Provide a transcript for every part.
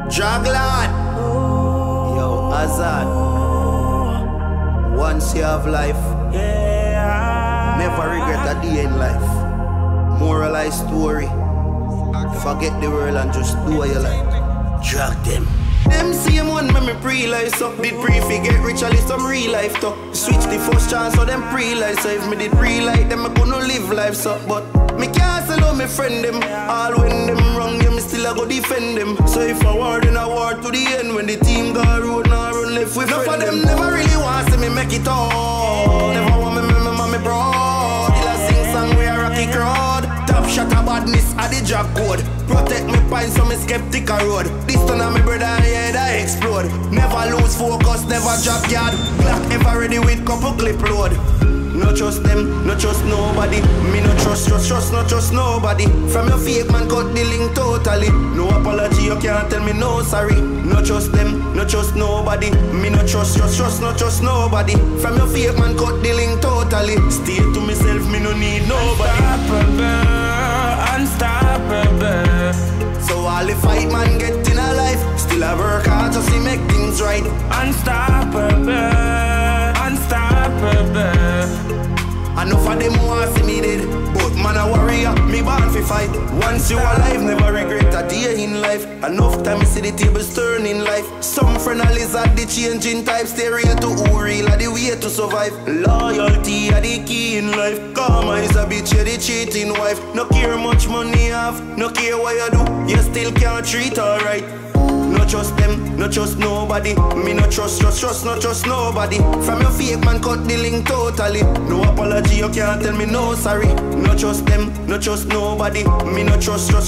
Draglord. Yo, Azad. Once you have life, never regret a day in life. Moralized story. Forget the world and just do what you like. Drag them. Them same one when me pre-life so did pre-figure rich at least some real life though. Switch the first chance so them pre-life. So if me did pre-life them I gonna live life so. But me can't sell out me friend them. All when them wrong yeah me still I go defend them. So if I war then I war to the end. When the team go road now run left with friend them. Them never really want to see me make it all. Never want me remember me broad. Till I sing song where I rocky crowd. Top shot of badness at the job code. Protect me pine so me skeptic a road. This turn on me brother head I explode. Never lose focus, never drop yard. Glock ever ready with couple clip load. No trust them, no trust nobody. Me no trust, no trust nobody. From your fake man cut the link totally. No apology, you can't tell me no sorry. No trust them, no trust nobody. Me no trust, no trust nobody. From your fake man cut the link totally. Stay to myself, me no need nobody. Unstoppable. So all the fight man get in a life, still I work hard just to make things right. Unstoppable. Enough of them want see me dead, but man a warrior, me born fi fight. Once you alive, never regret a day in life. Enough time me see the tables turn in life. Some friend a lizard, the changing type. Stay real to who real are the way to survive. Loyalty are the key in life. Karma is a bitch, yeah, the cheating wife. No care much money you have, no care what you do, you still can't treat alright. No trust them, no trust nobody. Me no trust, no trust nobody. From your fake man cut the link totally. No apology, you can't tell me no sorry. No trust them, no trust nobody. Me no trust, no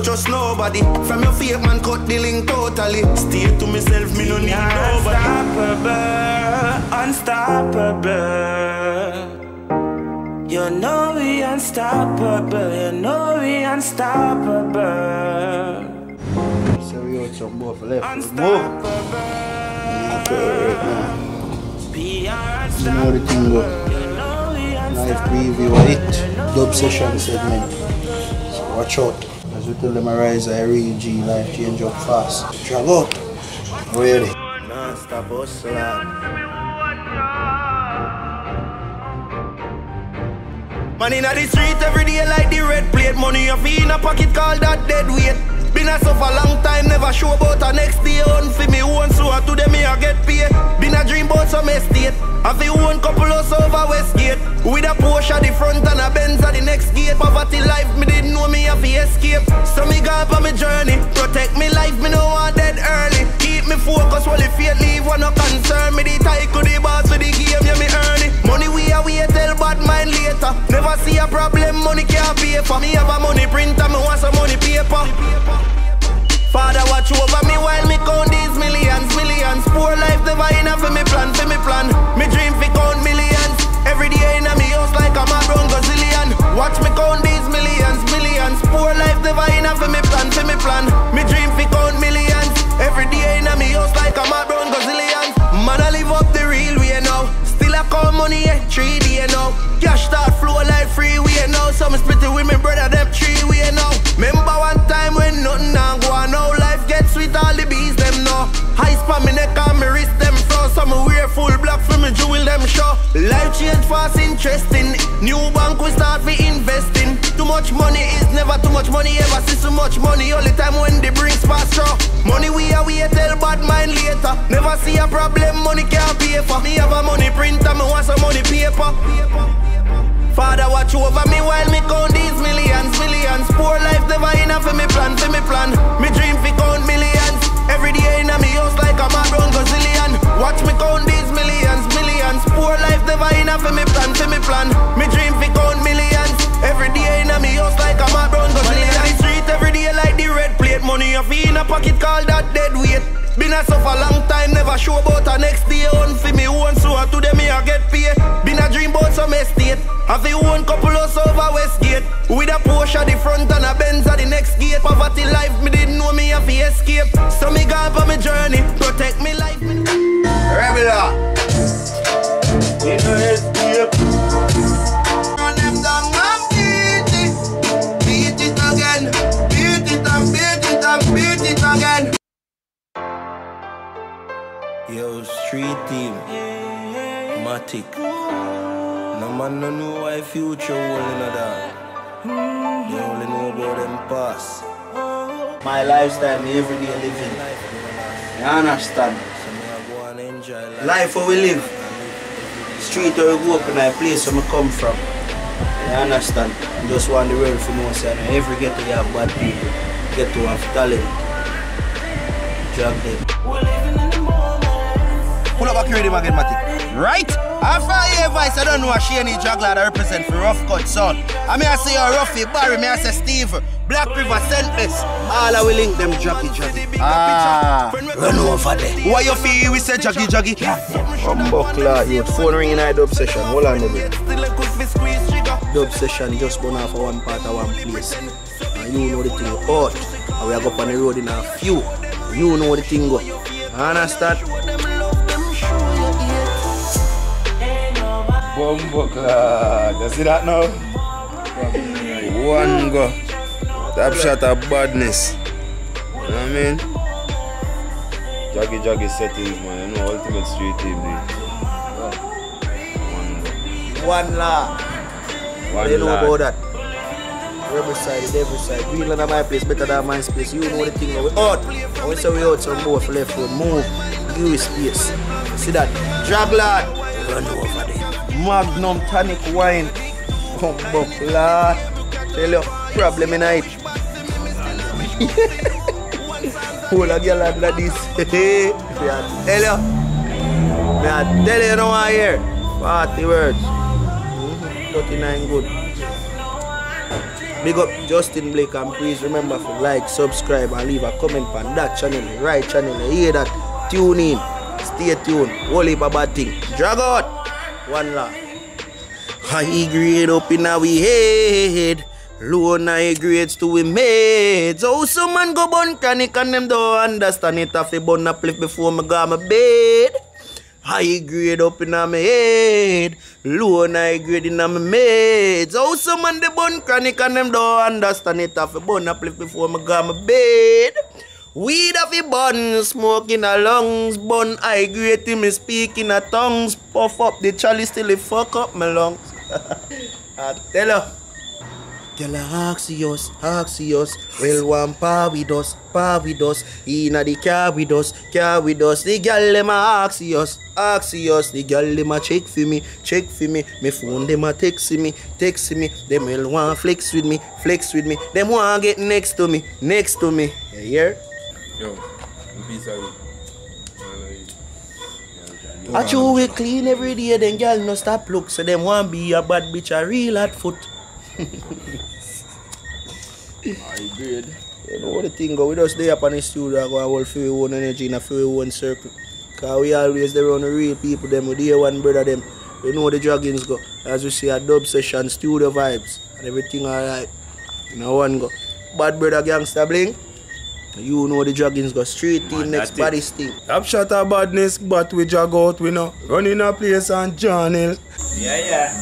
trust nobody. From your fake man cut the link totally. Stay to myself, me no need nobody. Unstoppable. You know we unstoppable. You know we unstoppable. Some more for left. Move. You know the thing go. Live preview of it. Dub session segment. So watch out. As we tell them arise, I real G life change up fast. Drag out. Ready. Non-stop hustle. Man in the street every day like the red plate. Money you feel in a pocket call that dead weight. Been a suffer long time, never sure about a next day. Own for me own, so to them me I get paid. Been a dream about some estate. I feel one couple of over Westgate. With a Porsche at the front and a Benz at the next gate. Poverty life, me didn't know me have to escape. So me go up on my journey. Protect me life, me no want dead early. Keep me focused while the fate leave, one no concern. Me the tycoon, the boss for the game, yeah me earn it. Money we are wait, tell bad mind later. Never see a problem, money can't pay for. Me have a money printer, me want some money paper. Father watch over me while me count these millions. Poor life never enough for me plan, Me dream fi count millions. Every day in me house like I'm a brown gazillion. Watch me count these millions. Poor life never enough for me plan, Me dream fi count millions. Every day in me house like I'm a brown gazillion. Man I live up the real way now. Still I call money 3D now. Cash start flow like freeway now. So me split it with me brother them 3 way now. Remember one time when nothing and go on. Now life gets sweet, all the bees them know. High span me neck and me wrist them frost. So me wear full black for me jewel them show. Life change fast, interesting. New bank we start for investing. Too much money is never too much money. Ever see so much money all the time when the brings fast through. Money we are we tell bad mind later. Never see a problem, money can't pay for. Me have a money printer, me want some money paper. Father watch over me while me count these millions. Poor life never enough for me plan, Me dream fi count millions. Every day in me house like I'm a brown gazillion. Watch me count these millions. Poor life never enough for me plan, Me dream fi count millions. Every day in me house like I'm a brown gazillion. Money in the street every day like the red plate. Money you feel in a pocket call that dead weight. Been a suffer long time, never sure about a next day. Own for me own, so to them me I get paid. Been a dream about some estate. Have you one couple of over Westgate. With a Porsche at the front and a Benz at the next gate. Poverty life, me didn't know me have to escape. So me go up on my journey, protect me life. Rebella, you know escape. Run them down and beat it again. Beat it and beat it and beat it again. team. Matic. No man no know why future holding a dog. They only know about them past. My lifestyle, me everyday living. You understand? Life where we live. Street where we go up in a place where I come from. You understand? I just want the world to know say every ghetto you have bad people. Ghetto have talent. Drag them. Pull up a creative again, Matic. Right? After I hear voice, I don't know what Shani Juggler that represent for Rough Cut son. I mean I say Ruffy, Barry, me I say Steve, Black River, Sentless. All I will link them juggy. Run over there. Who are you feel we say juggy? Buckler, you phone ringing in a dub session. Hold on a minute. Dub session just burn off for one part of one place. And you know the thing out. And we are go up on the road in a few. You know the thing go. Understand? Bumbleclad, you see that now? One go. Top shot of badness. You know what I mean? Jaggy settings, man. You know, ultimate street team. One law. They know about that. Every side. Greenland at my place better than my space. You know the thing. We out. And we say we out some more for left road. Move. Give you space. See that? Drag lad. Run over there. Magnum tonic wine. Bumbleclad. Tell you, problem in it. Whole a girl like this. Tell you. Tell you no one here. 40 words. 39 good. Big up Justin Blake and please remember to like, subscribe and leave a comment on that channel, right channel. You hear that? Tune in. Stay tuned. Whole heap of bad thing. Drag out. One laugh. High grade up in our head. Low high grades to we made. So some man go bun chronic and them don't understand it. Have to bun a plif before me go my bed. High grade up in my head. Low high grade in my made. So some man the bun chronic and them don't understand it. Have to bun a plif before me go my bed. Weed of the bun, smoke in the lungs. Bun high grade till me speak in a tongues. Puff up the chalice till it fuck up my lungs. I tell her. Tell her Axios. Well one par with us. Inna the car with us. The girl dem a Axios. The girl dem a check for me. Me phone dem a text me. Them will want flex with me. Them want get next to me. You hear? Yo, peace out. I chew we clean every day, then girl no stop look. So them want be a bad bitch a real hot foot. I agree. You know what the thing go, we just stay up on the studio go and hold for your own energy in a for your own circle. Cause we always there on the real people them, we dear one brother them. You know the draggings go. As you see a dub session, studio vibes, and everything alright. You know one go. Bad brother gangster bling. You know the draggings go. Street team man, next body sting. Top shot of badness, but we jog out, we know. Running a place on journey. Yeah.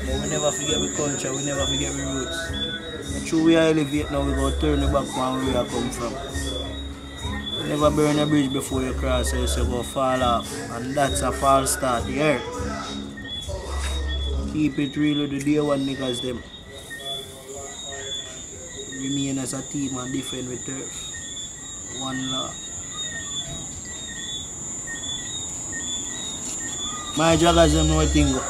But we never forget we culture, we never forget we roots. And true we elevate now, we go turn the back from where we come from. You never burn a bridge before you cross, so you go fall off. And that's a false start, yeah. Keep it real with the day one niggas them. Remain as a team and defend with turf. One law. My joggers them know thing go.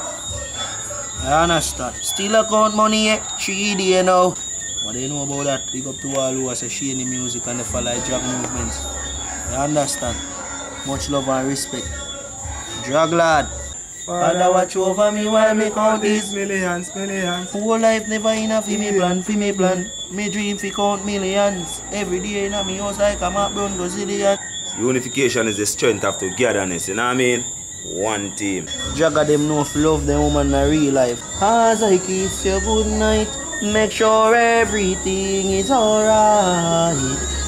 I understand. Still account money yet. 3D now. What do you know about that? Big up to all who say Shani music and they follow drag movements. I understand. Much love and respect. Drag lad. Father watch over me while me count these millions. Whole life never enough for me plan. Me dream fi count millions. Every day in me house like I'm a brown Brazilian. Unification is the strength of togetherness, you know what I mean? One team. Jagga them know if love them woman in real life. As I kiss you good night, make sure everything is alright.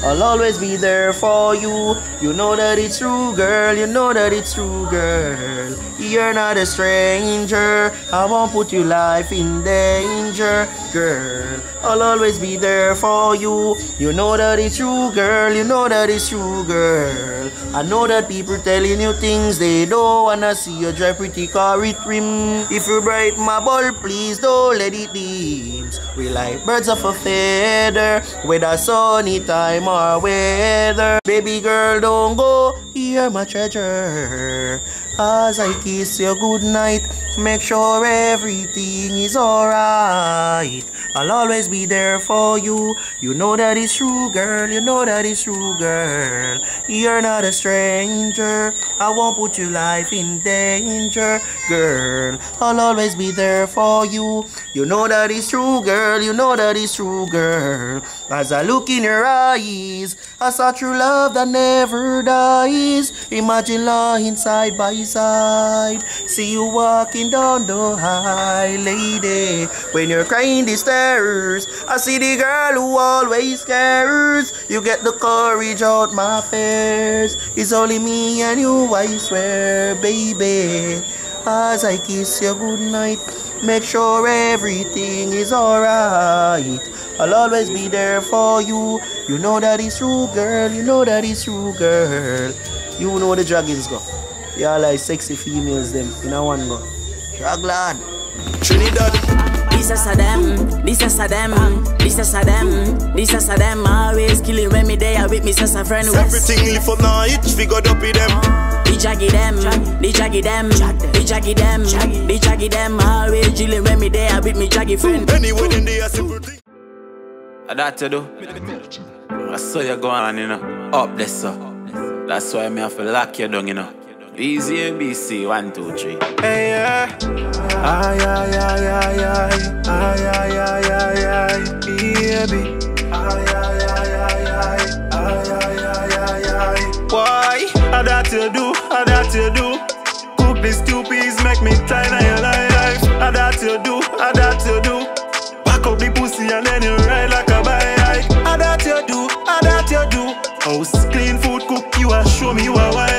I'll always be there for you. You know that it's true, girl. You know that it's true, girl. You're not a stranger. I won't put your life in danger, girl. I'll always be there for you. You know that it's true, girl. You know that it's true, girl. I know that people telling you things they don't wanna see you drive pretty car with rim. If you bright my ball, please don't let it dim. We like birds of a feather, whether sunny time or weather. Baby girl, don't go, you're my treasure. As I kiss you goodnight, make sure everything is alright. I'll always be there for you. You know that it's true, girl. You know that it's true, girl. You're not a stranger. I won't put your life in danger, girl. I'll always be there for you. You know that it's true, girl. You know that it's true, girl. As I look in your eyes, I saw true love that never dies. Imagine lying side by side. See you walking down the high, lady. When you're crying the stairs, I see the girl who always cares. You get the courage out my face. It's only me and you, I swear, baby. As I kiss you goodnight, make sure everything is alright. I'll always be there for you. You know that it's true, girl. You know that it's true, girl. You know the dragons go. They are like sexy females them in a one go. Dragland. Trinidad. This is a them, this is a them, this is a them, this is a them. Always killing when me there with me sister friend. Everything live for night, figured up with them. The jaggy them, the jaggy them, the jaggy them, the jaggy them. Always chilling when me there with me jaggy friend. Anyway, then they are simple thing. That to do. I saw you going on, you know, up there, so. That's why me have to lock you down, you know. Easy and BC, 1, 2, 3. Hey, yeah. Ay, ay, ay, ay, ay. Ay, ay, ay, ay, ay. Baby. Ay, ay, ay, ay, ay. Ay, ay, ay, ay, ay. Why? How that you do? How that you do? Cook these 2 peas, make me tired of your life. How that you do? How that you do? Pack up the pussy and then you ride like a bike. How that you do? How that you do? House clean, food cook, you a show me you a wife.